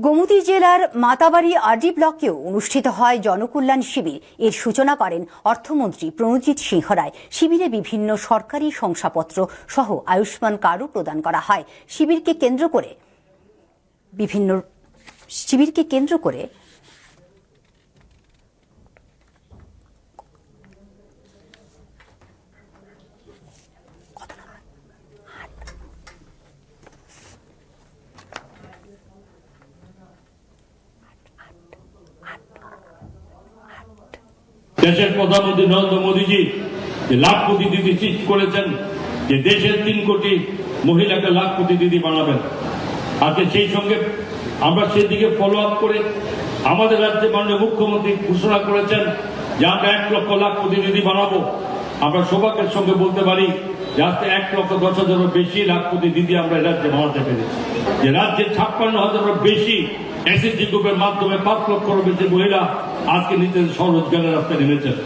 গোমতী জেলার মাতাবাড়ি আরডি ব্লকেও অনুষ্ঠিত হয় জনকল্যাণ শিবির। এর সূচনা করেন অর্থমন্ত্রী প্রণজিৎ সিংহ রায়। শিবিরে বিভিন্ন সরকারি শংসাপত্র সহ আয়ুষ্মান কার্ডও প্রদান করা হয়। শিবিরকে কেন্দ্র করে দেশের প্রধানমন্ত্রী নরেন্দ্র মোদীজি যে লাখপতি দিদি সৃষ্টি করেছেন, যে দেশের 3 কোটি মহিলাকে লাখপতি দিদি বানাবেন। আজকে সেই সঙ্গে আমরা সেদিকে ফলো আপ করে আমাদের রাজ্যে মাননীয় মুখ্যমন্ত্রী ঘোষণা করেছেন যে আমরা 1 লক্ষ লাখপতি দিদি বানাবো। আমরা সৌভাগ্যের সঙ্গে বলতে পারি যে আজকে 1,10,000-এরও বেশি লাখপতি দিদি আমরা রাজ্যে বানাতে পেরেছি। যে রাজ্যে 56,000-এরও বেশি এসএসজি গ্রুপের মাধ্যমে 5 লক্ষেরও বেশি মহিলা আজকে নিজেদের স্বরোজগারের রাস্তায় নেমেছেন।